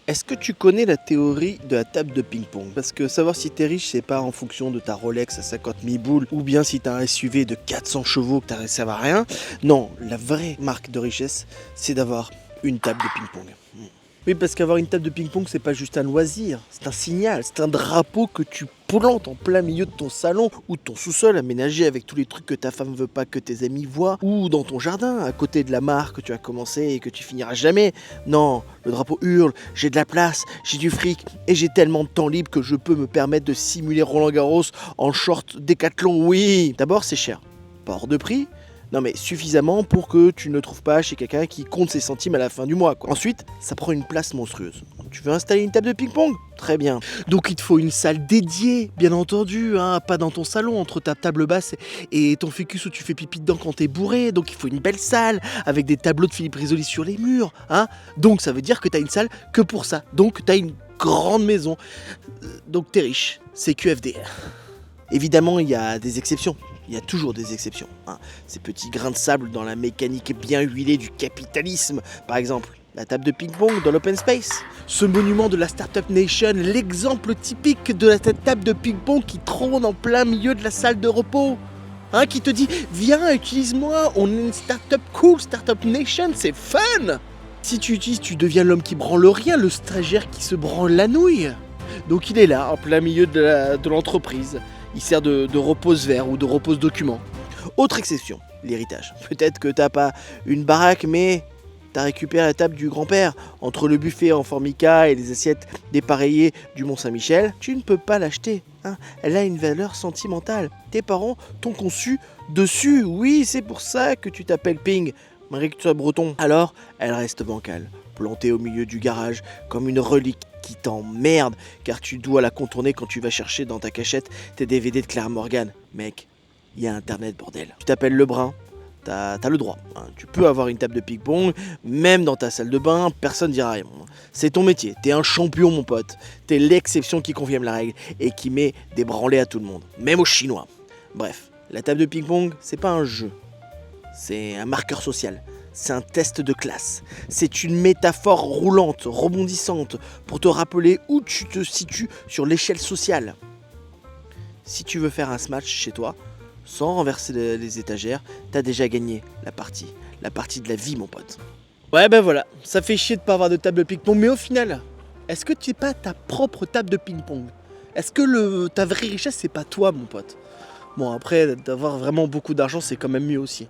Est-ce que tu connais la théorie de la table de ping-pong? Parce que savoir si t'es riche, c'est pas en fonction de ta Rolex à 50 000 boules ou bien si t'as un SUV de 400 chevaux que t'as ça va rien. Non, la vraie marque de richesse, c'est d'avoir une table de ping-pong. Oui, parce qu'avoir une table de ping-pong, c'est pas juste un loisir, c'est un signal, c'est un drapeau que tu plantes en plein milieu de ton salon ou de ton sous-sol aménagé avec tous les trucs que ta femme veut pas que tes amis voient, ou dans ton jardin, à côté de la mare que tu as commencé et que tu finiras jamais. Non, le drapeau hurle, j'ai de la place, j'ai du fric et j'ai tellement de temps libre que je peux me permettre de simuler Roland Garros en short Décathlon, oui. D'abord, c'est cher, pas hors de prix. Non mais suffisamment pour que tu ne trouves pas chez quelqu'un qui compte ses centimes à la fin du mois, quoi. Ensuite, ça prend une place monstrueuse. Tu veux installer une table de ping-pong? Très bien. Donc il te faut une salle dédiée, bien entendu, hein, pas dans ton salon, entre ta table basse et ton ficus où tu fais pipi dedans quand t'es bourré. Donc il faut une belle salle, avec des tableaux de Philippe Risoli sur les murs, hein. Donc ça veut dire que t'as une salle que pour ça. Donc t'as une grande maison. Donc t'es riche. C'est QFD. Évidemment, il y a des exceptions. Il y a toujours des exceptions, hein. Ces petits grains de sable dans la mécanique bien huilée du capitalisme. Par exemple, la table de ping-pong dans l'open space. Ce monument de la Startup Nation, l'exemple typique de la table de ping-pong qui trône en plein milieu de la salle de repos. Hein, qui te dit, viens, utilise-moi, on est une startup cool, Startup Nation, c'est fun. Si tu utilises, tu deviens l'homme qui branle rien, le stagiaire qui se branle la nouille. Donc il est là, en plein milieu de l'entreprise. Il sert de repose-verre ou de repose-document. Autre exception, l'héritage. Peut-être que t'as pas une baraque, mais t'as récupéré la table du grand-père. Entre le buffet en formica et les assiettes dépareillées du Mont-Saint-Michel, tu ne peux pas l'acheter, hein. Elle a une valeur sentimentale. Tes parents t'ont conçu dessus. Oui, c'est pour ça que tu t'appelles Ping, malgré que tu sois breton. Alors, elle reste bancale, plantée au milieu du garage, comme une relique qui t'emmerde, car tu dois la contourner quand tu vas chercher dans ta cachette tes DVD de Claire Morgan. Mec, il y a internet, bordel. Tu t'appelles Lebrun, t'as le droit, hein. Tu peux avoir une table de ping-pong, même dans ta salle de bain, personne dira rien. C'est ton métier, t'es un champion mon pote. T'es l'exception qui confirme la règle et qui met des branlées à tout le monde, même aux Chinois. Bref, la table de ping-pong, c'est pas un jeu, c'est un marqueur social. C'est un test de classe. C'est une métaphore roulante, rebondissante, pour te rappeler où tu te situes sur l'échelle sociale. Si tu veux faire un smash chez toi, sans renverser les étagères, t'as déjà gagné la partie de la vie, mon pote. Ouais, ben voilà, ça fait chier de pas avoir de table de ping-pong, mais au final, est-ce que tu n'es pas ta propre table de ping-pong? Est-ce que ta vraie richesse, c'est pas toi, mon pote? Bon, après, d'avoir vraiment beaucoup d'argent, c'est quand même mieux aussi.